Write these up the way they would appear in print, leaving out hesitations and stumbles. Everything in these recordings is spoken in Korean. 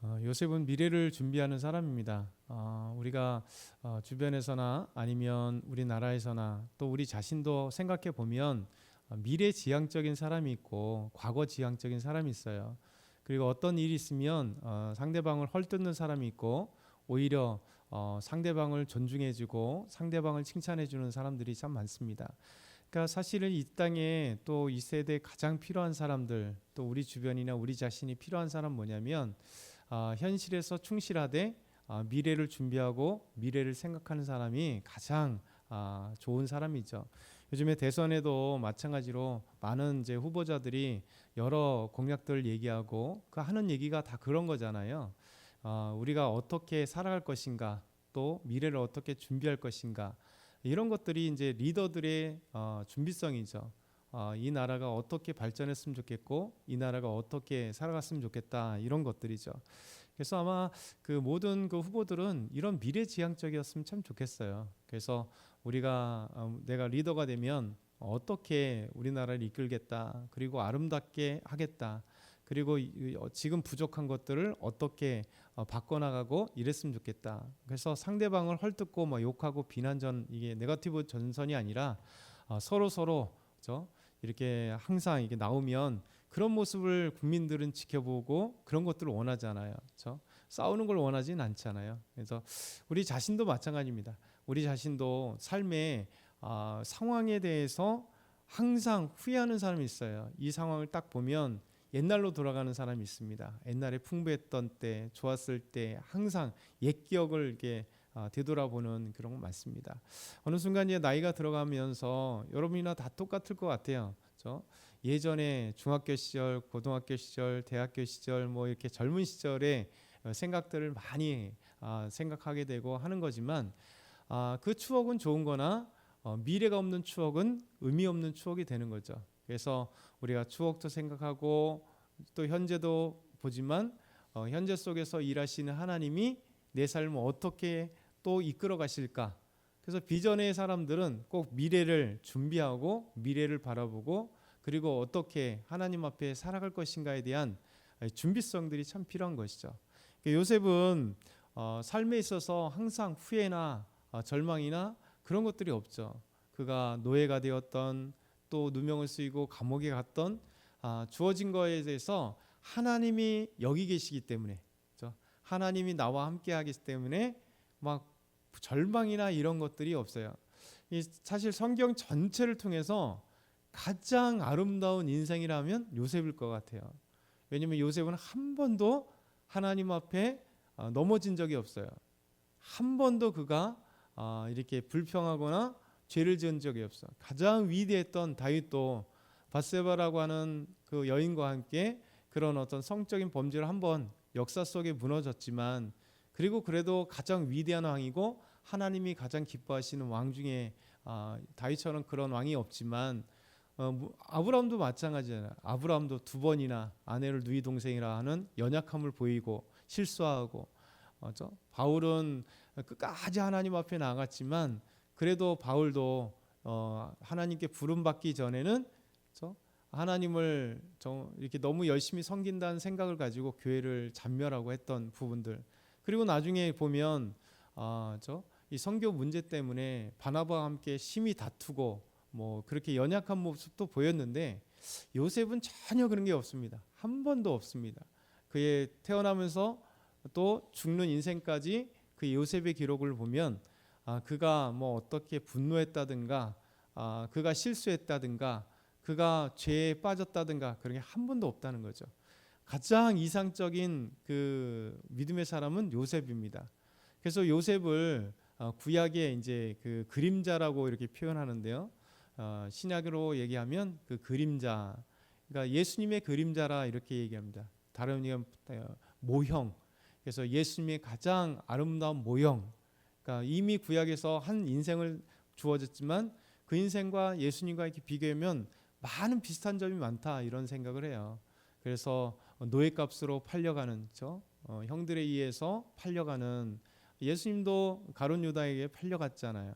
요셉은 미래를 준비하는 사람입니다. 우리가 주변에서나 아니면 우리나라에서나 또 우리 자신도 생각해 보면 미래지향적인 사람이 있고 과거지향적인 사람이 있어요. 그리고 어떤 일이 있으면 상대방을 헐뜯는 사람이 있고 오히려 상대방을 존중해주고 상대방을 칭찬해주는 사람들이 참 많습니다. 그러니까 사실은 이 땅에 또 이 세대에 가장 필요한 사람들, 또 우리 주변이나 우리 자신이 필요한 사람 뭐냐면 현실에서 충실하되 미래를 준비하고 미래를 생각하는 사람이 가장 좋은 사람이죠. 요즘에 대선에도 마찬가지로 많은 이제 후보자들이 여러 공약들을 얘기하고 그 하는 얘기가 다 그런 거잖아요. 우리가 어떻게 살아갈 것인가, 또 미래를 어떻게 준비할 것인가, 이런 것들이 이제 리더들의 준비성이죠. 이 나라가 어떻게 발전했으면 좋겠고 이 나라가 어떻게 살아갔으면 좋겠다, 이런 것들이죠. 그래서 아마 그 모든 그 후보들은 이런 미래지향적이었으면 참 좋겠어요. 그래서 우리가 내가 리더가 되면 어떻게 우리나라를 이끌겠다, 그리고 아름답게 하겠다, 그리고 지금 부족한 것들을 어떻게 바꿔나가고 이랬으면 좋겠다. 그래서 상대방을 헐뜯고 뭐 욕하고 비난전, 이게 네거티브 전선이 아니라 서로 이렇게 항상 이게 나오면 그런 모습을 국민들은 지켜보고 그런 것들을 원하잖아요. 그렇죠? 싸우는 걸 원하진 않잖아요. 그래서 우리 자신도 마찬가지입니다. 우리 자신도 삶의 상황에 대해서 항상 후회하는 사람이 있어요. 이 상황을 딱 보면 옛날로 돌아가는 사람이 있습니다. 옛날에 풍부했던 때, 좋았을 때 항상 옛 기억을 이렇게 되돌아보는 그런 거 많습니다. 어느 순간 이제 나이가 들어가면서 여러분이나 다 똑같을 것 같아요. 그렇죠? 예전에 중학교 시절, 고등학교 시절, 대학교 시절, 뭐 이렇게 젊은 시절에 생각들을 많이 생각하게 되고 하는 거지만 그 추억은 좋은 거나 미래가 없는 추억은 의미 없는 추억이 되는 거죠. 그래서 우리가 추억도 생각하고 또 현재도 보지만 현재 속에서 일하시는 하나님이 내 삶을 어떻게 또 이끌어 가실까. 그래서 비전의 사람들은 꼭 미래를 준비하고 미래를 바라보고 그리고 어떻게 하나님 앞에 살아갈 것인가에 대한 준비성들이 참 필요한 것이죠. 요셉은 삶에 있어서 항상 후회나 절망이나 그런 것들이 없죠. 그가 노예가 되었던, 또 누명을 쓰이고 감옥에 갔던 주어진 거에 대해서 하나님이 여기 계시기 때문에, 그렇죠? 하나님이 나와 함께 하기 때문에 막 절망이나 이런 것들이 없어요. 사실 성경 전체를 통해서 가장 아름다운 인생이라면 요셉일 것 같아요. 왜냐하면 요셉은 한 번도 하나님 앞에 넘어진 적이 없어요. 한 번도 그가 이렇게 불평하거나 죄를 지은 적이 없어. 가장 위대했던 다윗도 바세바라고 하는 그 여인과 함께 그런 어떤 성적인 범죄를 한번 역사 속에 무너졌지만, 그리고 그래도 가장 위대한 왕이고 하나님이 가장 기뻐하시는 왕 중에 다윗처럼 그런 왕이 없지만 아브라함도 마찬가지잖아요. 아브라함도 두 번이나 아내를 누이 동생이라 하는 연약함을 보이고 실수하고, 바울은 끝까지 하나님 앞에 나갔지만 그래도 바울도 하나님께 부름받기 전에는 하나님을 이렇게 너무 열심히 섬긴다는 생각을 가지고 교회를 잔멸하고 했던 부분들, 그리고 나중에 보면 이 선교 문제 때문에 바나바와 함께 심히 다투고 뭐 그렇게 연약한 모습도 보였는데 요셉은 전혀 그런 게 없습니다. 한 번도 없습니다. 그의 태어나면서 또 죽는 인생까지 그 요셉의 기록을 보면 그가 뭐 어떻게 분노했다든가 그가 실수했다든가 그가 죄에 빠졌다든가 그런 게 한 번도 없다는 거죠. 가장 이상적인 그 믿음의 사람은 요셉입니다. 그래서 요셉을 구약의 이제 그 그림자라고 이렇게 표현하는데요. 신약으로 얘기하면 그 그림자, 그러니까 예수님의 그림자라 이렇게 얘기합니다. 다른 얘기는 모형. 그래서 예수님의 가장 아름다운 모형. 그러니까 이미 구약에서 한 인생을 주어졌지만 그 인생과 예수님과 이렇게 비교하면 많은 비슷한 점이 많다, 이런 생각을 해요. 그래서 노예값으로 팔려가는, 형들에 의해서 팔려가는, 예수님도 가룟 유다에게 팔려갔잖아요.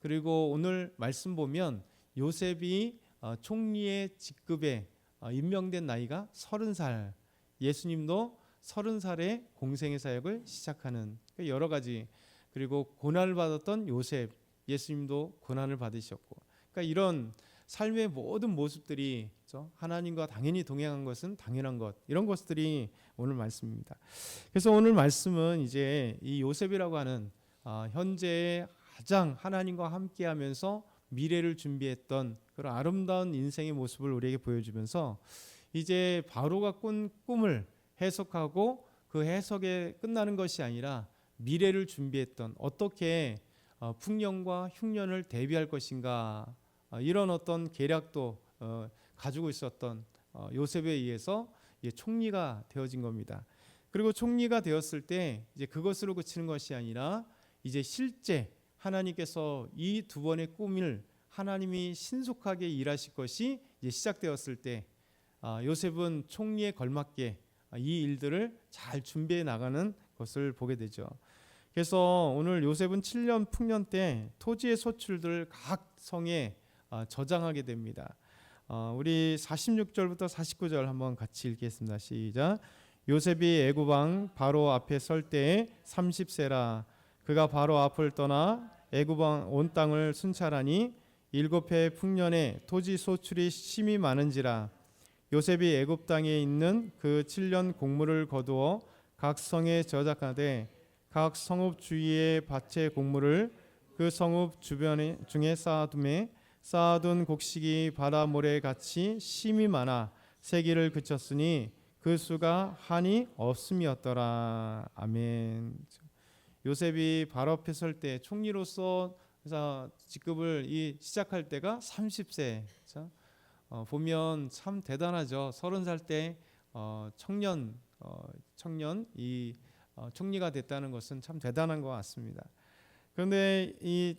그리고 오늘 말씀 보면 요셉이 총리의 직급에 임명된 나이가 30살, 예수님도 30살에 공생의 사역을 시작하는 여러 가지, 그리고 고난을 받았던 요셉, 예수님도 고난을 받으셨고, 그러니까 이런 삶의 모든 모습들이 그렇죠? 하나님과 당연히 동행한 것은 당연한 것, 이런 것들이 오늘 말씀입니다. 그래서 오늘 말씀은 이제 이 요셉이라고 하는 현재의 가장 하나님과 함께하면서 미래를 준비했던 그런 아름다운 인생의 모습을 우리에게 보여주면서 이제 바로가 꾼 꿈을 해석하고 그 해석에 끝나는 것이 아니라 미래를 준비했던, 어떻게 풍년과 흉년을 대비할 것인가, 이런 어떤 계략도 가지고 있었던 요셉에 의해서 이제 총리가 되어진 겁니다. 그리고 총리가 되었을 때 이제 그것으로 그치는 것이 아니라 이제 실제 하나님께서 이 두 번의 꿈을 하나님이 신속하게 일하실 것이 이제 시작되었을 때 요셉은 총리에 걸맞게 이 일들을 잘 준비해 나가는 것을 보게 되죠. 그래서 오늘 요셉은 7년 풍년 때 토지의 소출들을 각 성에 저장하게 됩니다. 우리 46절부터 49절 한번 같이 읽겠습니다. 시작. 요셉이 애굽 왕 바로 앞에 설 때에 30세라. 그가 바로 앞을 떠나 애굽 왕 온 땅을 순찰하니 7해 풍년에 토지 소출이 심히 많은지라. 요셉이 애굽 땅에 있는 그 7년 곡물을 거두어 각 성에 저작하되 각 성읍 주위의 밭의 곡물을 그 성읍 주변에 중에 쌓아둠에 쌓아둔 곡식이 바다 모래 같이 심이 많아 세기를 그쳤으니 그 수가 한이 없음이었더라. 아멘. 요셉이 바로 앞에 설 때 총리로서 직급을 시작할 때가 30세. 그렇죠? 보면 참 대단하죠. 30살 때 청년 총리가 됐다는 것은 참 대단한 것 같습니다. 그런데 이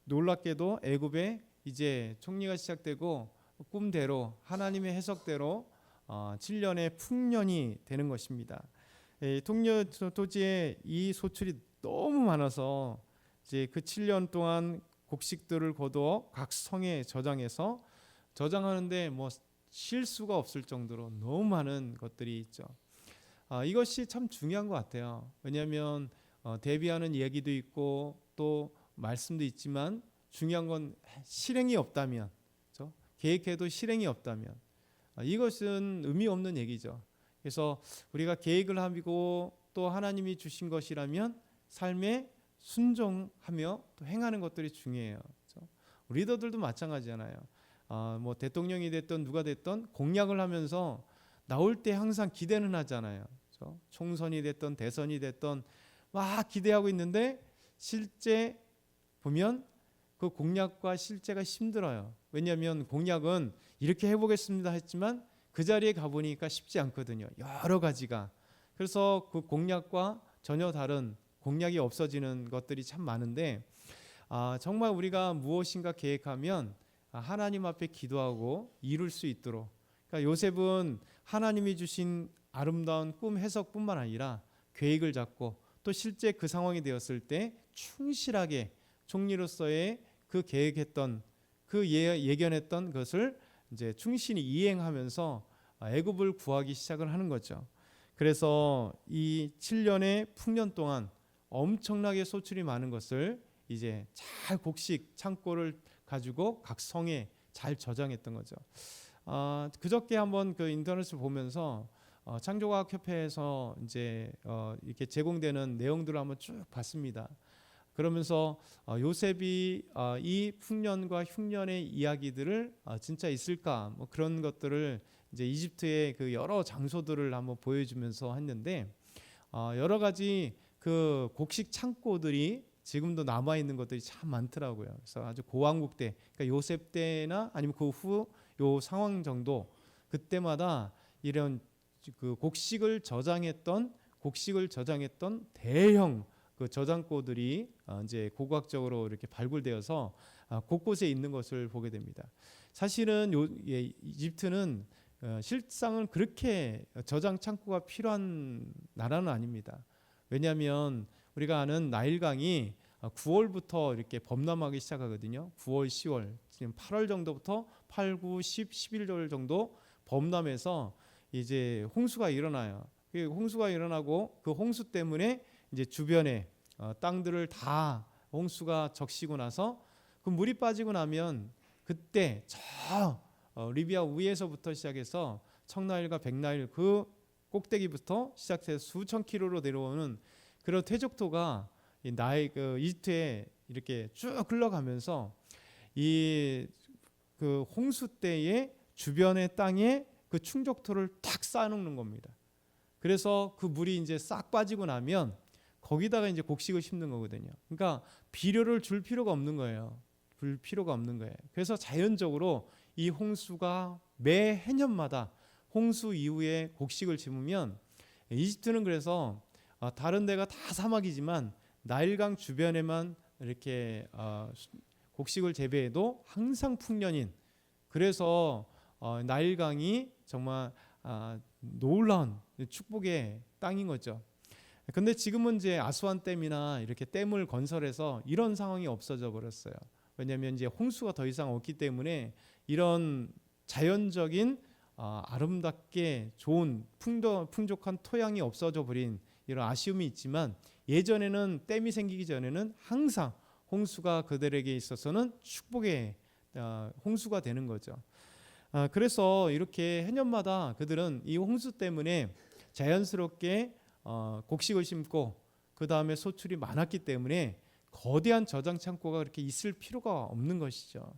놀랍게도 애굽에 이제 총리가 시작되고 꿈대로 하나님의 해석대로 7년의 풍년이 되는 것입니다. 토지에 이 소출이 너무 많아서 이제 그 7년 동안 곡식들을 거두어 각 성에 저장하는데 뭐 쉴 수가 없을 정도로 너무 많은 것들이 있죠. 이것이 참 중요한 것 같아요. 왜냐하면 대비하는 얘기도 있고 또 말씀도 있지만 중요한 건 실행이 없다면, 그렇죠? 계획해도 실행이 없다면 이것은 의미 없는 얘기죠. 그래서 우리가 계획을 하고 또 하나님이 주신 것이라면 삶에 순종하며 또 행하는 것들이 중요해요. 그렇죠? 리더들도 마찬가지잖아요. 뭐 대통령이 됐던 누가 됐던 공약을 하면서 나올 때 항상 기대는 하잖아요. 그렇죠? 총선이 됐던 대선이 됐던 막 기대하고 있는데 실제 보면 그 공약과 실제가 힘들어요. 왜냐하면 공약은 이렇게 해보겠습니다 했지만 그 자리에 가보니까 쉽지 않거든요. 여러 가지가. 그래서 그 공약과 전혀 다른 공약이 없어지는 것들이 참 많은데 정말 우리가 무엇인가 계획하면 하나님 앞에 기도하고 이룰 수 있도록, 그러니까 요셉은 하나님이 주신 아름다운 꿈 해석뿐만 아니라 계획을 잡고 또 실제 그 상황이 되었을 때 충실하게 총리로서의 그 계획했던 그 예견했던 것을 이제 충실히 이행하면서 애굽을 구하기 시작을 하는 거죠. 그래서 이 7년의 풍년 동안 엄청나게 소출이 많은 것을 이제 잘 곡식 창고를 가지고 각 성에 잘 저장했던 거죠. 그저께 한번 그 인터넷을 보면서 창조과학협회에서 이제 이렇게 제공되는 내용들을 한번 쭉 봤습니다. 그러면서 요셉이 이 풍년과 흉년의 이야기들을 진짜 있을까, 뭐 그런 것들을 이제 이집트의 그 여러 장소들을 한번 보여주면서 했는데 여러 가지 그 곡식 창고들이 지금도 남아 있는 것들이 참 많더라고요. 그래서 아주 고왕국 때, 그러니까 요셉 때나 아니면 그 후 요 상황 정도 그때마다 이런 그 곡식을 저장했던 대형 그 저장고들이 이제 고고학적으로 이렇게 발굴되어서 곳곳에 있는 것을 보게 됩니다. 사실은 이집트는 실상은 그렇게 저장 창고가 필요한 나라는 아닙니다. 왜냐하면 우리가 아는 나일강이 9월부터 이렇게 범람하기 시작하거든요. 9월, 10월, 지금 8월 정도부터 8, 9, 10, 11월 정도 범람해서 이제 홍수가 일어나요. 그 홍수가 일어나고 그 홍수 때문에 이제 주변에 땅들을 다 홍수가 적시고 나서 그 물이 빠지고 나면 그때 저 리비아 위에서부터 시작해서 청나일과 백나일 그 꼭대기부터 시작해서 수천 킬로로 내려오는 그런 퇴적토가 이 나일 그 이집트에 이렇게 쭉 흘러가면서 이 그 홍수 때에 주변의 땅에 그 충족토를 탁 쌓아놓는 겁니다. 그래서 그 물이 이제 싹 빠지고 나면 거기다가 이제 곡식을 심는 거거든요. 그러니까 비료를 줄 필요가 없는 거예요. 줄 필요가 없는 거예요. 그래서 자연적으로 이 홍수가 매 해년마다 홍수 이후에 곡식을 심으면 이집트는 그래서 다른 데가 다 사막이지만 나일강 주변에만 이렇게 곡식을 재배해도 항상 풍년인, 그래서 나일강이 정말 놀라운 축복의 땅인 거죠. 근데 지금은 이제 아수안 댐이나 이렇게 댐을 건설해서 이런 상황이 없어져 버렸어요. 왜냐하면 이제 홍수가 더 이상 없기 때문에 이런 자연적인 아름답게 좋은 풍족한 토양이 없어져 버린 이런 아쉬움이 있지만, 예전에는 댐이 생기기 전에는 항상 홍수가 그들에게 있어서는 축복의 홍수가 되는 거죠. 그래서 이렇게 해년마다 그들은 이 홍수 때문에 자연스럽게 곡식을 심고 그 다음에 소출이 많았기 때문에 거대한 저장 창고가 그렇게 있을 필요가 없는 것이죠.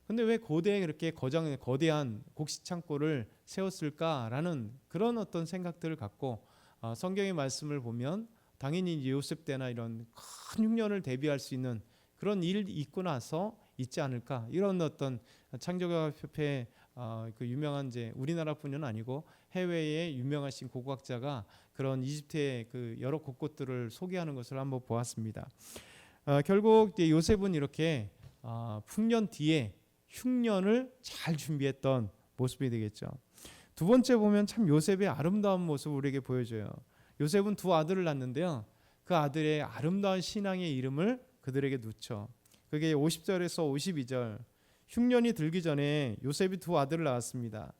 근데 왜 고대에 그렇게 거대한 곡식 창고를 세웠을까라는 그런 어떤 생각들을 갖고 성경의 말씀을 보면 당연히 요셉 때나 이런 큰 흉년을 대비할 수 있는 그런 일이 있고 나서 있지 않을까, 이런 어떤 창조과학협회 그 유명한 이제 우리나라뿐은 아니고 해외의 유명하신 고고학자가 그런 이집트의 그 여러 곳곳들을 소개하는 것을 한번 보았습니다. 결국 이제 요셉은 이렇게 풍년 뒤에 흉년을 잘 준비했던 모습이 되겠죠. 두 번째 보면 참 요셉의 아름다운 모습을 우리에게 보여줘요. 요셉은 두 아들을 낳는데요, 그 아들의 아름다운 신앙의 이름을 그들에게 놓죠. 그게 50절에서 52절. 흉년이 들기 전에 요셉이 두 아들을 낳았습니다.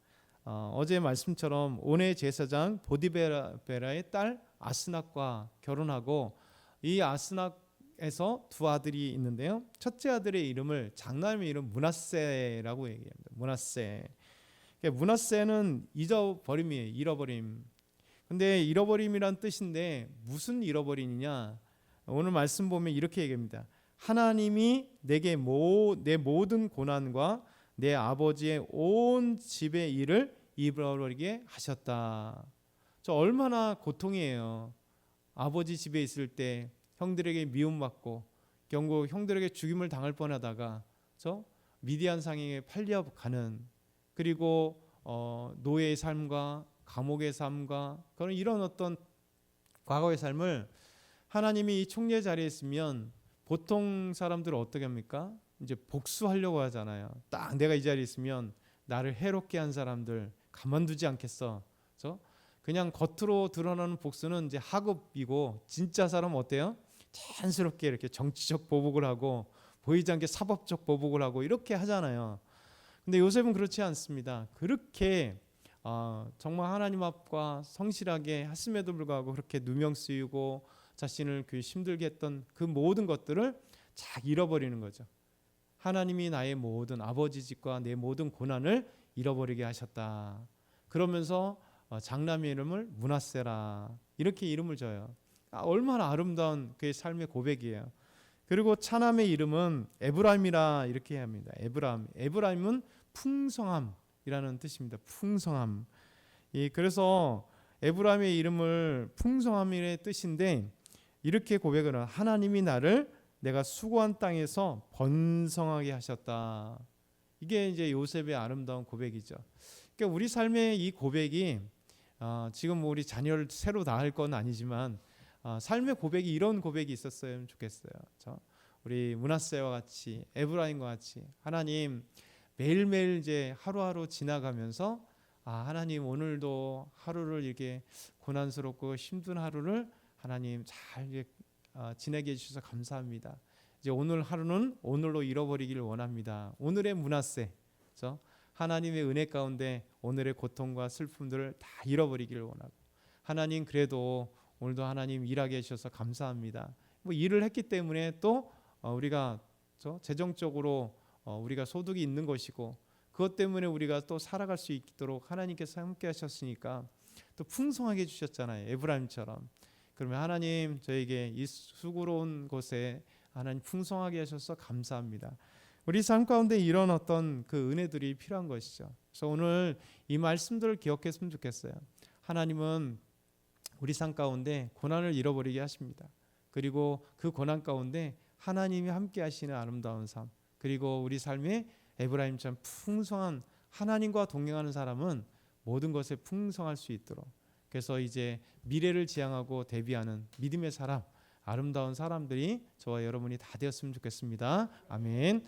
어제 말씀처럼 온의 제사장 보디베라의 딸 아스낙과 결혼하고, 이 아스낙에서 두 아들이 있는데요, 첫째 아들의 이름을 장남의 이름 므낫세라고 얘기합니다. 므낫세는 잊어버림이에요. 잃어버림. 근데 잃어버림이란 뜻인데 무슨 잃어버리느냐, 오늘 말씀 보면 이렇게 얘기합니다. 하나님이 내게 내 모든 고난과 내 아버지의 온 집의 일을 잃어버리게 하셨다. 저 얼마나 고통이에요. 아버지 집에 있을 때 형들에게 미움받고 결국 형들에게 죽임을 당할 뻔하다가 저 미디안 상행에 팔려가는, 그리고 노예의 삶과 감옥의 삶과 그런 이런 어떤 과거의 삶을 하나님이 이 총리의 자리에 있으면 보통 사람들은 어떻게 합니까? 이제 복수하려고 하잖아요. 딱 내가 이 자리에 있으면 나를 해롭게 한 사람들 가만두지 않겠어. 그래서 그냥 겉으로 드러나는 복수는 이제 하급이고, 진짜 사람은 어때요? 자연스럽게 이렇게 정치적 보복을 하고 보이지 않게 사법적 보복을 하고 이렇게 하잖아요. 근데 요셉은 그렇지 않습니다. 그렇게 정말 하나님 앞과 성실하게 했음에도 불구하고 그렇게 누명 쓰이고 자신을 그 힘들게 했던 그 모든 것들을 잘 잃어버리는 거죠. 하나님이 나의 모든 아버지 집과 내 모든 고난을 잃어버리게 하셨다. 그러면서 장남의 이름을 므낫세라 이렇게 이름을 줘요. 얼마나 아름다운 그의 삶의 고백이에요. 그리고 차남의 이름은 에브라임이라 이렇게 합니다. 에브라임은 풍성함이라는 뜻입니다. 풍성함. 그래서 에브라임의 이름을 풍성함의 뜻인데 이렇게 고백을 해요. 하나님이 나를 내가 수고한 땅에서 번성하게 하셨다. 이게 이제 요셉의 아름다운 고백이죠. 그러니까 우리 삶의 이 고백이 지금 우리 자녀를 새로 낳을 건 아니지만 삶의 고백이 이런 고백이 있었으면 좋겠어요. 우리 므낫세와 같이 에브라임과 같이 하나님 매일매일 이제 하루하루 지나가면서 하나님 오늘도 하루를 이렇게 고난스럽고 힘든 하루를 하나님 잘 지내게 해주셔서 감사합니다. 이제 오늘 하루는 오늘로 잃어버리기를 원합니다. 오늘의 므낫세, 하나님의 은혜 가운데 오늘의 고통과 슬픔들을 다 잃어버리기를 원하고, 하나님 그래도 오늘도 하나님 일하게 해주셔서 감사합니다. 뭐 일을 했기 때문에 또 우리가 재정적으로 우리가 소득이 있는 것이고 그것 때문에 우리가 또 살아갈 수 있도록 하나님께서 함께 하셨으니까 또 풍성하게 해주셨잖아요. 에브라임처럼. 그러면 하나님 저에게 이 수고로운 곳에 하나님 풍성하게 하셔서 감사합니다. 우리 삶 가운데 이런 어떤 그 은혜들이 필요한 것이죠. 그래서 오늘 이 말씀들을 기억했으면 좋겠어요. 하나님은 우리 삶 가운데 고난을 잃어버리게 하십니다. 그리고 그 고난 가운데 하나님이 함께 하시는 아름다운 삶, 그리고 우리 삶에 에브라임처럼 풍성한 하나님과 동행하는 사람은 모든 것에 풍성할 수 있도록, 그래서 이제 미래를 지향하고 대비하는 믿음의 사람, 아름다운 사람들이 저와 여러분이 다 되었으면 좋겠습니다. 아멘.